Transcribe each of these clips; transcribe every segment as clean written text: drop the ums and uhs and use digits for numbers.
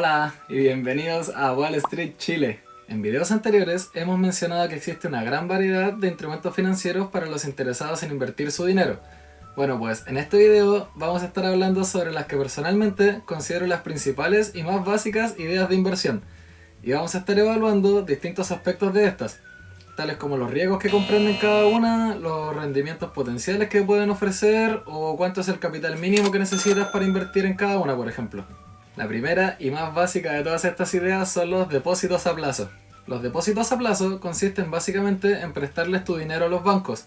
Hola y bienvenidos a Wall Street Chile. En videos anteriores hemos mencionado que existe una gran variedad de instrumentos financieros para los interesados en invertir su dinero. Bueno, pues en este video vamos a estar hablando sobre las que personalmente considero las principales y más básicas ideas de inversión. Y vamos a estar evaluando distintos aspectos de estas, tales como los riesgos que comprenden cada una, los rendimientos potenciales que pueden ofrecer o cuánto es el capital mínimo que necesitas para invertir en cada una, por ejemplo. La primera y más básica de todas estas ideas son los depósitos a plazo. Los depósitos a plazo consisten básicamente en prestarles tu dinero a los bancos,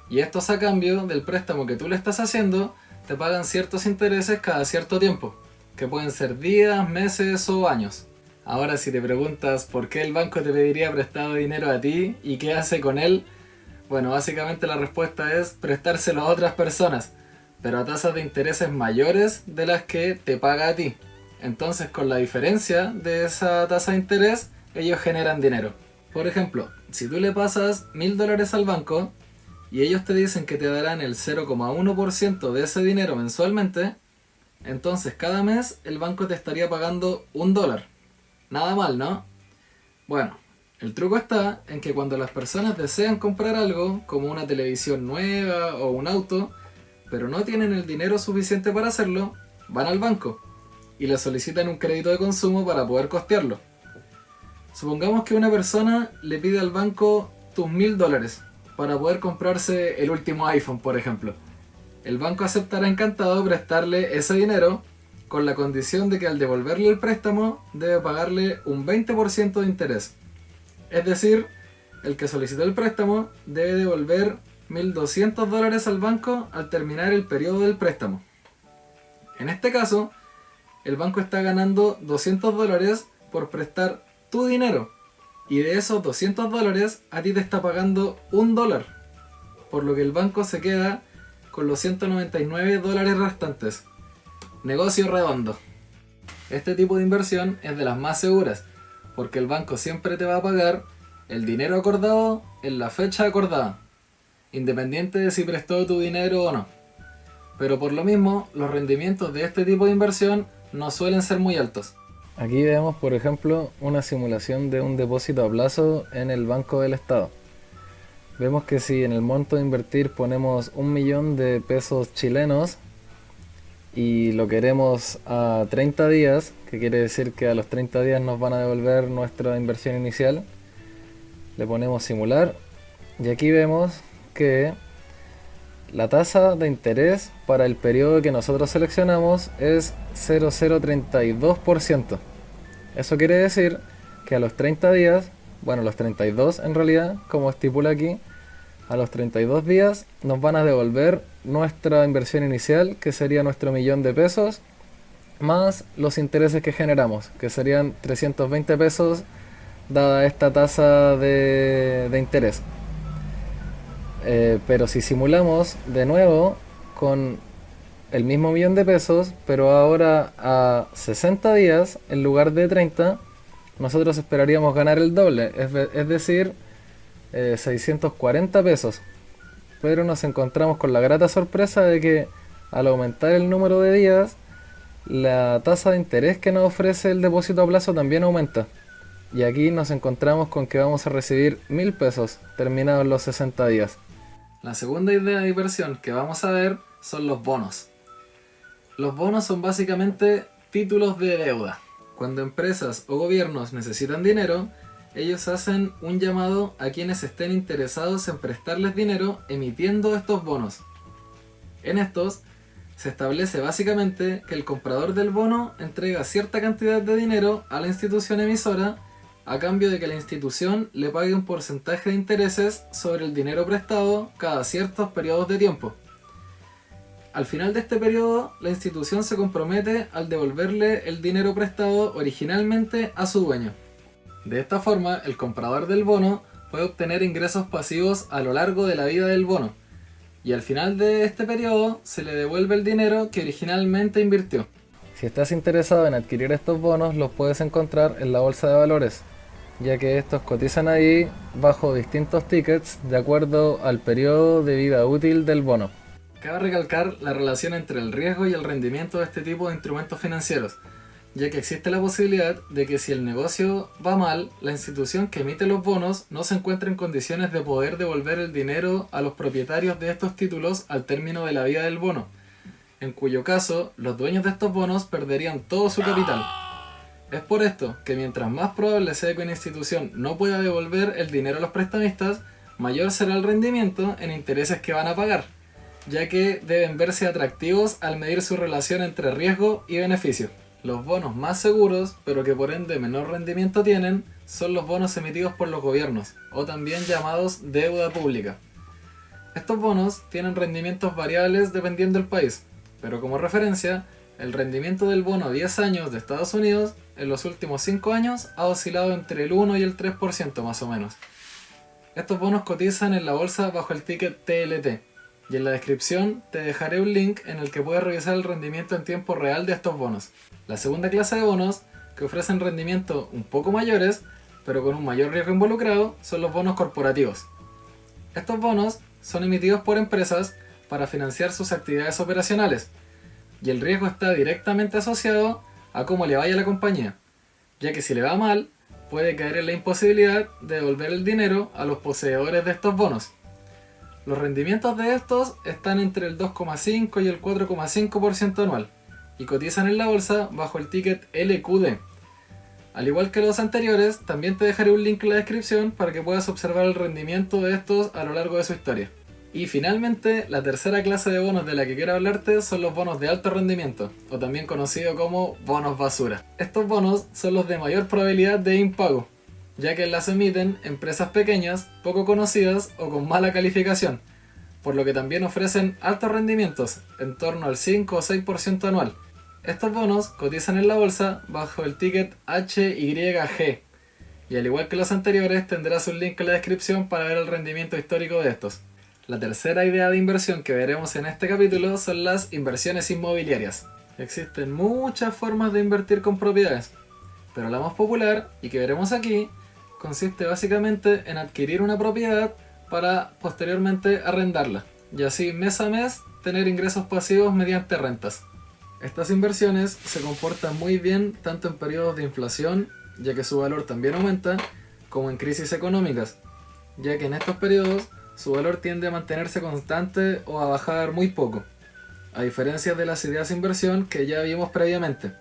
y estos a cambio del préstamo que tú le estás haciendo te pagan ciertos intereses cada cierto tiempo, que pueden ser días, meses o años. Ahora, si te preguntas por qué el banco te pediría prestado dinero a ti y qué hace con él, bueno, básicamente la respuesta es prestárselo a otras personas, pero a tasas de intereses mayores de las que te paga a ti. Entonces, con la diferencia de esa tasa de interés, ellos generan dinero. Por ejemplo, si tú le pasas $1000 al banco y ellos te dicen que te darán el 0,1% de ese dinero mensualmente, entonces cada mes el banco te estaría pagando $1. Nada mal, ¿no? Bueno, el truco está en que cuando las personas desean comprar algo, como una televisión nueva o un auto, pero no tienen el dinero suficiente para hacerlo, van al banco y le solicitan un crédito de consumo para poder costearlo. Supongamos que una persona le pide al banco tus $1000 para poder comprarse el último iPhone, por ejemplo. El banco aceptará encantado prestarle ese dinero con la condición de que al devolverle el préstamo debe pagarle un 20% de interés. Es decir, el que solicitó el préstamo debe devolver $1200 al banco al terminar el periodo del préstamo. En este caso, el banco está ganando $200 por prestar tu dinero, y de esos $200 a ti te está pagando $1, por lo que el banco se queda con los $199 restantes. Negocio redondo. Este tipo de inversión es de las más seguras, porque el banco siempre te va a pagar el dinero acordado en la fecha acordada, independiente de si prestó tu dinero o no. Pero por lo mismo, los rendimientos de este tipo de inversión no suelen ser muy altos. Aquí vemos, por ejemplo, una simulación de un depósito a plazo en el Banco del Estado. Vemos que si en el monto de invertir ponemos 1.000.000 de pesos chilenos y lo queremos a 30 días, que quiere decir que a los 30 días nos van a devolver nuestra inversión inicial, le ponemos simular y aquí vemos que la tasa de interés para el periodo que nosotros seleccionamos es 0,032%. Eso quiere decir que a los 30 días, bueno, los 32 en realidad, como estipula aquí, a los 32 días nos van a devolver nuestra inversión inicial, que sería nuestro $1.000.000, más los intereses que generamos, que serían 320 pesos dada esta tasa de interés. Pero si simulamos de nuevo con el mismo $1.000.000, pero ahora a 60 días en lugar de 30, nosotros esperaríamos ganar el doble, es decir, 640 pesos. Pero nos encontramos con la grata sorpresa de que al aumentar el número de días, la tasa de interés que nos ofrece el depósito a plazo también aumenta. Y aquí nos encontramos con que vamos a recibir 1.000 pesos terminados los 60 días. La segunda idea de inversión que vamos a ver son los bonos. Los bonos son básicamente títulos de deuda. Cuando empresas o gobiernos necesitan dinero, ellos hacen un llamado a quienes estén interesados en prestarles dinero emitiendo estos bonos. En estos se establece básicamente que el comprador del bono entrega cierta cantidad de dinero a la institución emisora a cambio de que la institución le pague un porcentaje de intereses sobre el dinero prestado cada ciertos periodos de tiempo. Al final de este periodo, la institución se compromete al devolverle el dinero prestado originalmente a su dueño. De esta forma, el comprador del bono puede obtener ingresos pasivos a lo largo de la vida del bono, y al final de este periodo se le devuelve el dinero que originalmente invirtió. Si estás interesado en adquirir estos bonos, los puedes encontrar en la bolsa de valores, ya que estos cotizan ahí bajo distintos tickets de acuerdo al periodo de vida útil del bono. Cabe recalcar la relación entre el riesgo y el rendimiento de este tipo de instrumentos financieros, ya que existe la posibilidad de que si el negocio va mal, la institución que emite los bonos no se encuentre en condiciones de poder devolver el dinero a los propietarios de estos títulos al término de la vida del bono, en cuyo caso los dueños de estos bonos perderían todo su capital. Es por esto que mientras más probable sea que una institución no pueda devolver el dinero a los prestamistas, mayor será el rendimiento en intereses que van a pagar, ya que deben verse atractivos al medir su relación entre riesgo y beneficio. Los bonos más seguros, pero que por ende menor rendimiento tienen, son los bonos emitidos por los gobiernos, o también llamados deuda pública. Estos bonos tienen rendimientos variables dependiendo del país, pero como referencia, el rendimiento del bono a 10 años de Estados Unidos en los últimos 5 años ha oscilado entre el 1 y el 3% más o menos. Estos bonos cotizan en la bolsa bajo el ticket TLT, y en la descripción te dejaré un link en el que puedes revisar el rendimiento en tiempo real de estos bonos. La segunda clase de bonos, que ofrecen rendimientos un poco mayores, pero con un mayor riesgo involucrado, son los bonos corporativos. Estos bonos son emitidos por empresas para financiar sus actividades operacionales, y el riesgo está directamente asociado a cómo le vaya a la compañía, ya que si le va mal, puede caer en la imposibilidad de devolver el dinero a los poseedores de estos bonos. Los rendimientos de estos están entre el 2,5 y el 4,5% anual, y cotizan en la bolsa bajo el ticket LQD. Al igual que los anteriores, también te dejaré un link en la descripción para que puedas observar el rendimiento de estos a lo largo de su historia. Y finalmente, la tercera clase de bonos de la que quiero hablarte son los bonos de alto rendimiento, o también conocido como bonos basura. Estos bonos son los de mayor probabilidad de impago, ya que las emiten empresas pequeñas, poco conocidas o con mala calificación, por lo que también ofrecen altos rendimientos, en torno al 5 o 6% anual. Estos bonos cotizan en la bolsa bajo el ticket HYG, y al igual que los anteriores tendrás un link en la descripción para ver el rendimiento histórico de estos. La tercera idea de inversión que veremos en este capítulo son las inversiones inmobiliarias. Existen muchas formas de invertir con propiedades, pero la más popular, y que veremos aquí, consiste básicamente en adquirir una propiedad para posteriormente arrendarla, y así mes a mes tener ingresos pasivos mediante rentas. Estas inversiones se comportan muy bien tanto en periodos de inflación, ya que su valor también aumenta, como en crisis económicas, ya que en estos periodos su valor tiende a mantenerse constante o a bajar muy poco, a diferencia de las ideas de inversión que ya vimos previamente.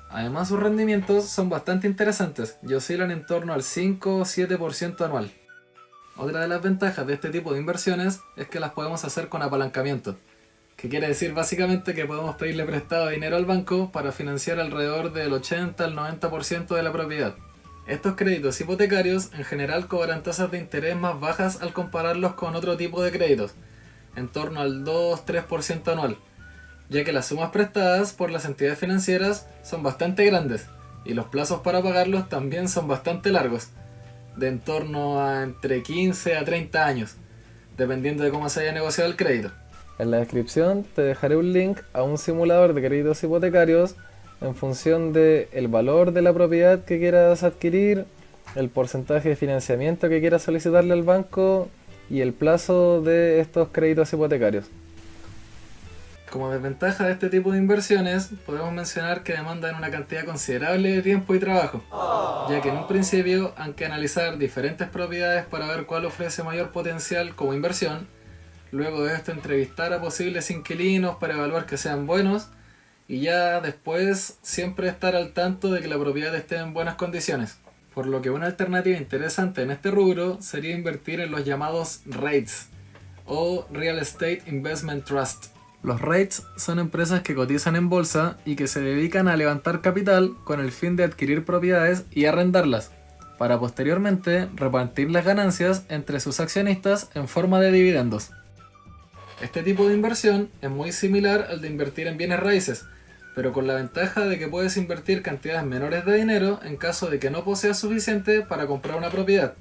Además, sus rendimientos son bastante interesantes y oscilan en torno al 5 o 7% anual. Otra de las ventajas de este tipo de inversiones es que las podemos hacer con apalancamiento, que quiere decir básicamente que podemos pedirle prestado dinero al banco para financiar alrededor del 80 al 90% de la propiedad. Estos créditos hipotecarios en general cobran tasas de interés más bajas al compararlos con otro tipo de créditos, en torno al 2-3% anual, ya que las sumas prestadas por las entidades financieras son bastante grandes y los plazos para pagarlos también son bastante largos, de en torno a entre 15 a 30 años, dependiendo de cómo se haya negociado el crédito. En la descripción te dejaré un link a un simulador de créditos hipotecarios en función del valor de la propiedad que quieras adquirir, el porcentaje de financiamiento que quieras solicitarle al banco y el plazo de estos créditos hipotecarios. Como desventaja de este tipo de inversiones, podemos mencionar que demandan una cantidad considerable de tiempo y trabajo, ya que en un principio hay que analizar diferentes propiedades para ver cuál ofrece mayor potencial como inversión, luego de esto entrevistar a posibles inquilinos para evaluar que sean buenos, y ya después siempre estar al tanto de que la propiedad esté en buenas condiciones. Por lo que una alternativa interesante en este rubro sería invertir en los llamados REITs o Real Estate Investment Trust. Los REITs son empresas que cotizan en bolsa y que se dedican a levantar capital con el fin de adquirir propiedades y arrendarlas, para posteriormente repartir las ganancias entre sus accionistas en forma de dividendos. Este tipo de inversión es muy similar al de invertir en bienes raíces, pero con la ventaja de que puedes invertir cantidades menores de dinero en caso de que no poseas suficiente para comprar una propiedad.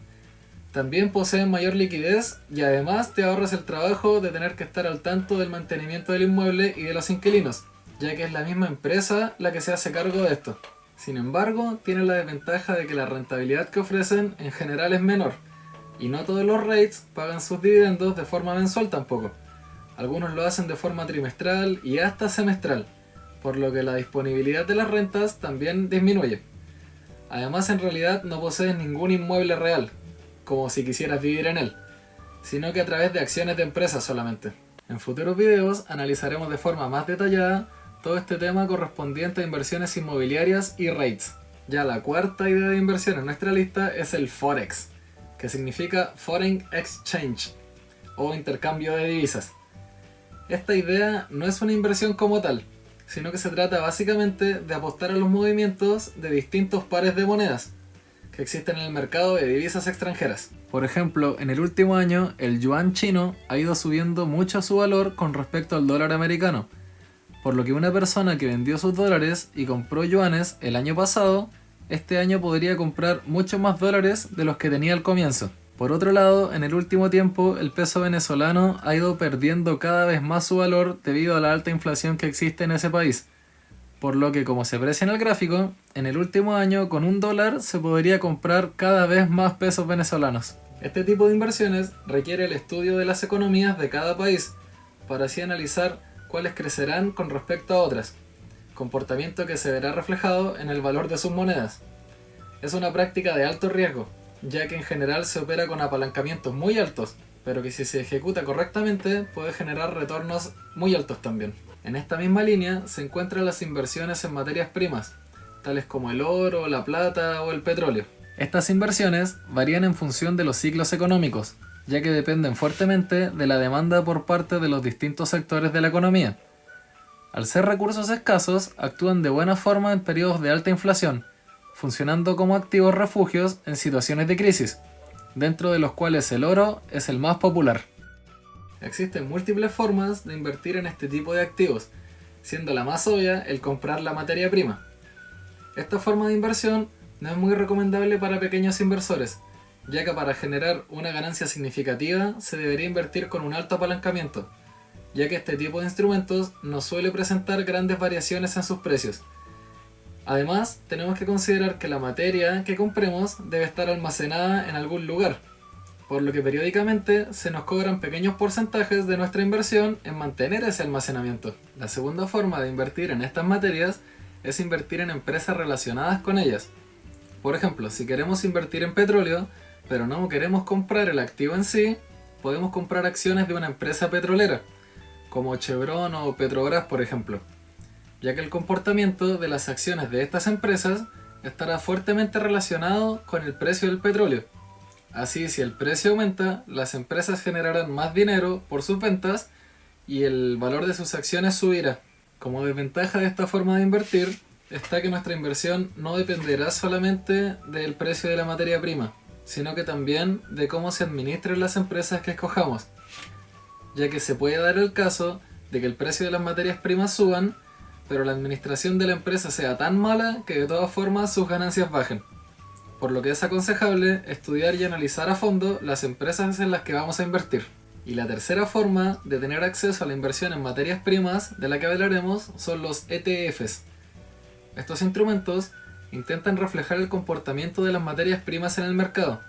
También poseen mayor liquidez y además te ahorras el trabajo de tener que estar al tanto del mantenimiento del inmueble y de los inquilinos, ya que es la misma empresa la que se hace cargo de esto. Sin embargo, tiene la desventaja de que la rentabilidad que ofrecen en general es menor, y no todos los REITs pagan sus dividendos de forma mensual tampoco. Algunos lo hacen de forma trimestral y hasta semestral, por lo que la disponibilidad de las rentas también disminuye. Además, en realidad no posees ningún inmueble real, como si quisieras vivir en él, sino que a través de acciones de empresas solamente. En futuros videos analizaremos de forma más detallada todo este tema correspondiente a inversiones inmobiliarias y REITs. Ya la cuarta idea de inversión en nuestra lista es el Forex, que significa Foreign Exchange o intercambio de divisas. Esta idea no es una inversión como tal, sino que se trata básicamente de apostar a los movimientos de distintos pares de monedas que existen en el mercado de divisas extranjeras. Por ejemplo, en el último año el yuan chino ha ido subiendo mucho su valor con respecto al dólar americano, por lo que una persona que vendió sus dólares y compró yuanes el año pasado, este año podría comprar muchos más dólares de los que tenía al comienzo. Por otro lado, en el último tiempo el peso venezolano ha ido perdiendo cada vez más su valor debido a la alta inflación que existe en ese país, por lo que, como se aprecia en el gráfico, en el último año con $1 se podría comprar cada vez más pesos venezolanos. Este tipo de inversiones requiere el estudio de las economías de cada país para así analizar cuáles crecerán con respecto a otras, comportamiento que se verá reflejado en el valor de sus monedas. Es una práctica de alto riesgo, ya que en general se opera con apalancamientos muy altos, pero que si se ejecuta correctamente puede generar retornos muy altos también. En esta misma línea se encuentran las inversiones en materias primas, tales como el oro, la plata o el petróleo. Estas inversiones varían en función de los ciclos económicos, ya que dependen fuertemente de la demanda por parte de los distintos sectores de la economía. Al ser recursos escasos, actúan de buena forma en periodos de alta inflación, funcionando como activos refugios en situaciones de crisis, dentro de los cuales el oro es el más popular. Existen múltiples formas de invertir en este tipo de activos, siendo la más obvia el comprar la materia prima. Esta forma de inversión no es muy recomendable para pequeños inversores, ya que para generar una ganancia significativa se debería invertir con un alto apalancamiento, ya que este tipo de instrumentos no suele presentar grandes variaciones en sus precios. Además, tenemos que considerar que la materia que compremos debe estar almacenada en algún lugar, por lo que periódicamente se nos cobran pequeños porcentajes de nuestra inversión en mantener ese almacenamiento. La segunda forma de invertir en estas materias es invertir en empresas relacionadas con ellas. Por ejemplo, si queremos invertir en petróleo, pero no queremos comprar el activo en sí, podemos comprar acciones de una empresa petrolera, como Chevron o Petrobras por ejemplo, ya que el comportamiento de las acciones de estas empresas estará fuertemente relacionado con el precio del petróleo. Así, si el precio aumenta, las empresas generarán más dinero por sus ventas y el valor de sus acciones subirá. Como desventaja de esta forma de invertir está que nuestra inversión no dependerá solamente del precio de la materia prima, sino que también de cómo se administren las empresas que escojamos, ya que se puede dar el caso de que el precio de las materias primas suban, pero la administración de la empresa sea tan mala que de todas formas sus ganancias bajen. Por lo que es aconsejable estudiar y analizar a fondo las empresas en las que vamos a invertir. Y la tercera forma de tener acceso a la inversión en materias primas de la que hablaremos son los ETFs. Estos instrumentos intentan reflejar el comportamiento de las materias primas en el mercado,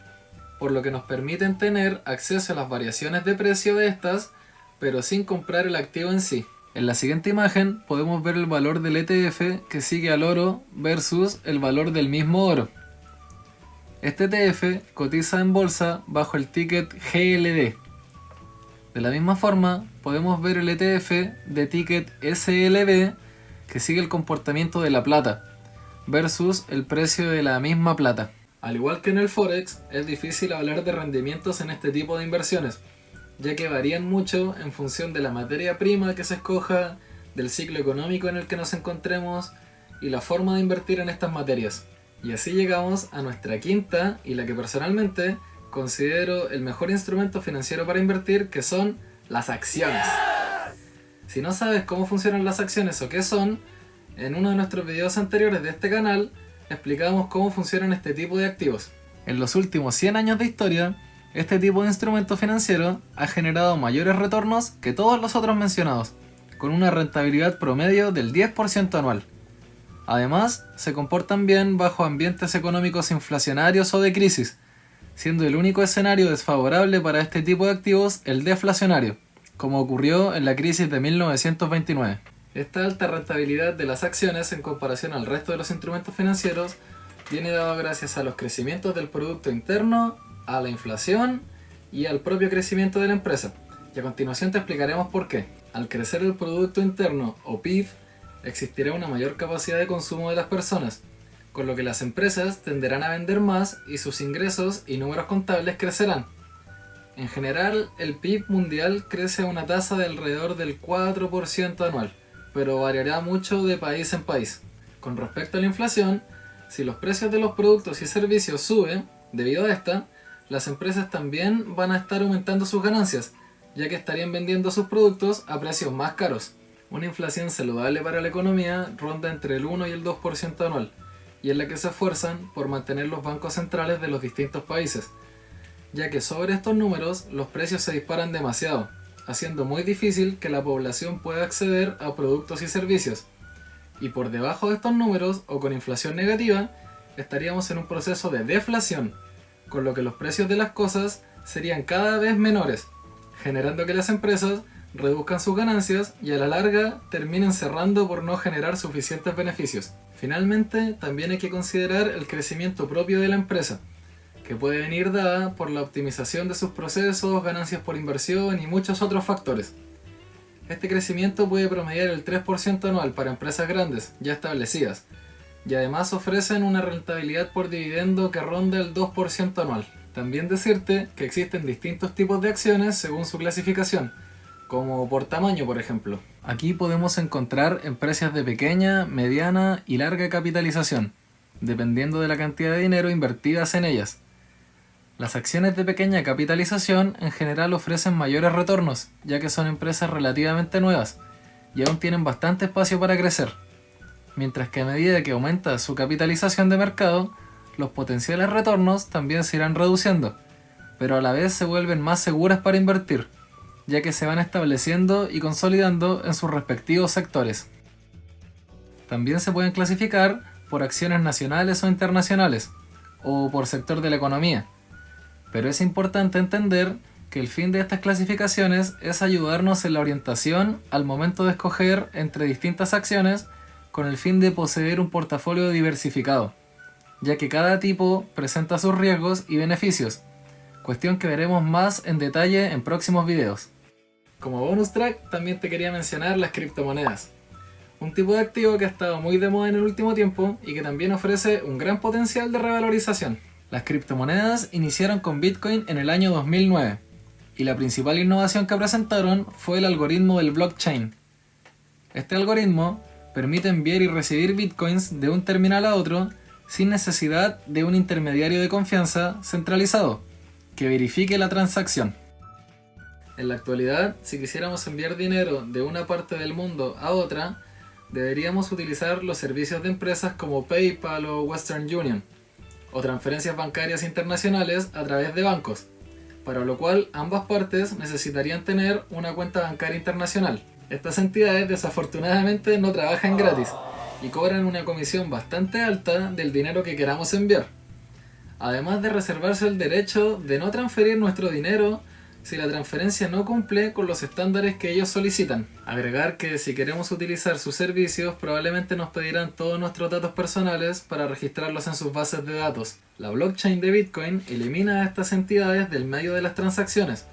por lo que nos permiten tener acceso a las variaciones de precio de estas, pero sin comprar el activo en sí. En la siguiente imagen podemos ver el valor del ETF que sigue al oro versus el valor del mismo oro. Este ETF cotiza en bolsa bajo el ticket GLD. De la misma forma, podemos ver el ETF de ticket SLB que sigue el comportamiento de la plata versus el precio de la misma plata. Al igual que en el Forex, es difícil hablar de rendimientos en este tipo de inversiones, ya que varían mucho en función de la materia prima que se escoja, del ciclo económico en el que nos encontremos y la forma de invertir en estas materias. Y así llegamos a nuestra quinta y la que personalmente considero el mejor instrumento financiero para invertir, que son las acciones. Si no sabes cómo funcionan las acciones o qué son, en uno de nuestros videos anteriores de este canal explicamos cómo funcionan este tipo de activos. En los últimos 100 años de historia, este tipo de instrumento financiero ha generado mayores retornos que todos los otros mencionados, con una rentabilidad promedio del 10% anual. Además, se comportan bien bajo ambientes económicos inflacionarios o de crisis, siendo el único escenario desfavorable para este tipo de activos el deflacionario, como ocurrió en la crisis de 1929. Esta alta rentabilidad de las acciones en comparación al resto de los instrumentos financieros viene dado gracias a los crecimientos del Producto Interno, a la inflación y al propio crecimiento de la empresa. Y a continuación te explicaremos por qué. Al crecer el Producto Interno o PIB, existirá una mayor capacidad de consumo de las personas, con lo que las empresas tenderán a vender más y sus ingresos y números contables crecerán. En general, el PIB mundial crece a una tasa de alrededor del 4% anual, pero variará mucho de país en país. Con respecto a la inflación, si los precios de los productos y servicios suben, debido a esta, las empresas también van a estar aumentando sus ganancias, ya que estarían vendiendo sus productos a precios más caros. Una inflación saludable para la economía ronda entre el 1 y el 2% anual, y es la que se esfuerzan por mantener los bancos centrales de los distintos países, ya que sobre estos números los precios se disparan demasiado, haciendo muy difícil que la población pueda acceder a productos y servicios. Y por debajo de estos números, o con inflación negativa, estaríamos en un proceso de deflación, con lo que los precios de las cosas serían cada vez menores, generando que las empresas reduzcan sus ganancias y a la larga terminen cerrando por no generar suficientes beneficios. Finalmente, también hay que considerar el crecimiento propio de la empresa, que puede venir dada por la optimización de sus procesos, ganancias por inversión y muchos otros factores. Este crecimiento puede promediar el 3% anual para empresas grandes, ya establecidas, y además ofrecen una rentabilidad por dividendo que ronda el 2% anual. También decirte que existen distintos tipos de acciones según su clasificación, como por tamaño, por ejemplo. Aquí podemos encontrar empresas de pequeña, mediana y larga capitalización, dependiendo de la cantidad de dinero invertidas en ellas. Las acciones de pequeña capitalización en general ofrecen mayores retornos, ya que son empresas relativamente nuevas y aún tienen bastante espacio para crecer, mientras que a medida que aumenta su capitalización de mercado, los potenciales retornos también se irán reduciendo, pero a la vez se vuelven más seguras para invertir, ya que se van estableciendo y consolidando en sus respectivos sectores. También se pueden clasificar por acciones nacionales o internacionales, o por sector de la economía. Pero es importante entender que el fin de estas clasificaciones es ayudarnos en la orientación al momento de escoger entre distintas acciones con el fin de poseer un portafolio diversificado, ya que cada tipo presenta sus riesgos y beneficios, cuestión que veremos más en detalle en próximos videos. Como bonus track, también te quería mencionar las criptomonedas, un tipo de activo que ha estado muy de moda en el último tiempo y que también ofrece un gran potencial de revalorización. Las criptomonedas iniciaron con Bitcoin en el año 2009 y la principal innovación que presentaron fue el algoritmo del blockchain. Este algoritmo permite enviar y recibir bitcoins de un terminal a otro sin necesidad de un intermediario de confianza centralizado que verifique la transacción. En la actualidad, si quisiéramos enviar dinero de una parte del mundo a otra, deberíamos utilizar los servicios de empresas como PayPal o Western Union, o transferencias bancarias internacionales a través de bancos, para lo cual ambas partes necesitarían tener una cuenta bancaria internacional. Estas entidades desafortunadamente no trabajan gratis y cobran una comisión bastante alta del dinero que queramos enviar, además de reservarse el derecho de no transferir nuestro dinero si la transferencia no cumple con los estándares que ellos solicitan. Agregar que si queremos utilizar sus servicios probablemente nos pedirán todos nuestros datos personales para registrarlos en sus bases de datos. La blockchain de Bitcoin elimina a estas entidades del medio de las transacciones,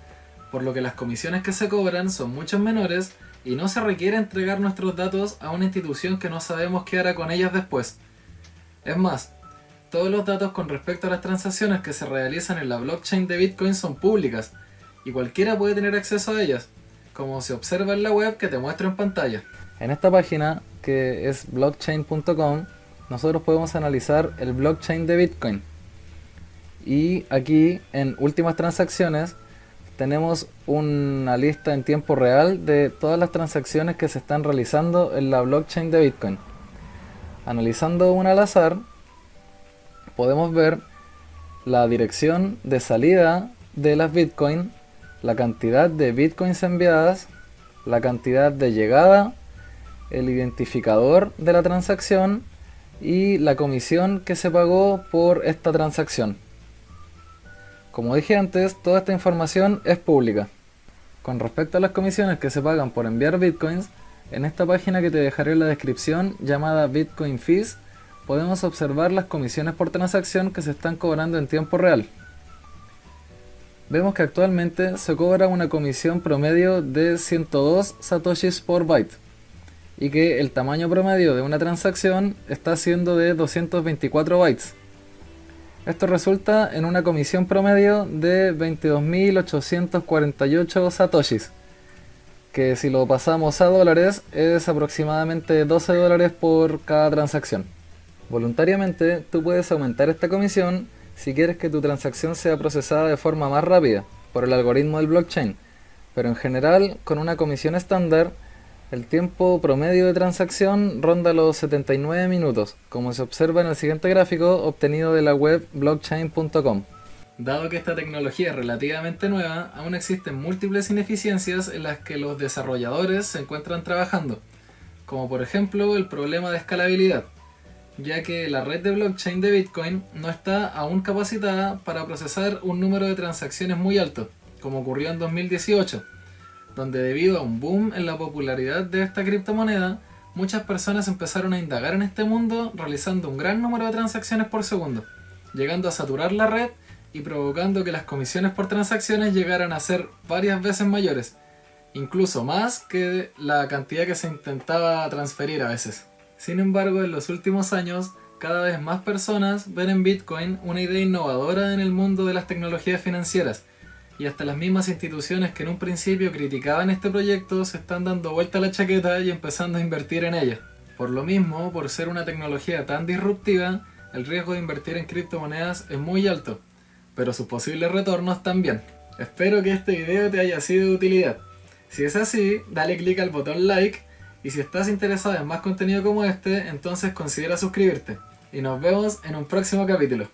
por lo que las comisiones que se cobran son mucho menores y no se requiere entregar nuestros datos a una institución que no sabemos qué hará con ellas después. Es más, todos los datos con respecto a las transacciones que se realizan en la blockchain de Bitcoin son públicas, y cualquiera puede tener acceso a ellas, como se observa en la web que te muestro en pantalla. En esta página, que es blockchain.com, nosotros podemos analizar el blockchain de Bitcoin. Y aquí, en últimas transacciones, tenemos una lista en tiempo real de todas las transacciones que se están realizando en la blockchain de Bitcoin. Analizando una al azar, podemos ver la dirección de salida de las Bitcoin, la cantidad de Bitcoins enviadas, la cantidad de llegada, el identificador de la transacción y la comisión que se pagó por esta transacción. Como dije antes, toda esta información es pública. Con respecto a las comisiones que se pagan por enviar Bitcoins, En esta página que te dejaré en la descripción, llamada Bitcoin Fees, podemos observar las comisiones por transacción que se están cobrando en tiempo real. Vemos que actualmente se cobra una comisión promedio de 102 satoshis por byte y que el tamaño promedio de una transacción está siendo de 224 bytes. Esto resulta en una comisión promedio de 22.848 satoshis, que si lo pasamos a dólares es aproximadamente 12 dólares por cada transacción. Voluntariamente tú puedes aumentar esta comisión si quieres que tu transacción sea procesada de forma más rápida por el algoritmo del blockchain, pero en general con una comisión estándar el tiempo promedio de transacción ronda los 79 minutos, como se observa en el siguiente gráfico obtenido de la web blockchain.com. Dado que esta tecnología es relativamente nueva, aún existen múltiples ineficiencias en las que los desarrolladores se encuentran trabajando, como por ejemplo el problema de escalabilidad, ya que la red de blockchain de Bitcoin no está aún capacitada para procesar un número de transacciones muy alto, como ocurrió en 2018, donde debido a un boom en la popularidad de esta criptomoneda, muchas personas empezaron a indagar en este mundo realizando un gran número de transacciones por segundo, llegando a saturar la red y provocando que las comisiones por transacciones llegaran a ser varias veces mayores, incluso más que la cantidad que se intentaba transferir a veces. Sin embargo, en los últimos años, cada vez más personas ven en Bitcoin una idea innovadora en el mundo de las tecnologías financieras, y hasta las mismas instituciones que en un principio criticaban este proyecto se están dando vuelta a la chaqueta y empezando a invertir en ella. Por lo mismo, por ser una tecnología tan disruptiva, el riesgo de invertir en criptomonedas es muy alto, pero sus posibles retornos también. Espero que este video te haya sido de utilidad. Si es así, dale click al botón like, y si estás interesado en más contenido como este, entonces considera suscribirte. Y nos vemos en un próximo capítulo.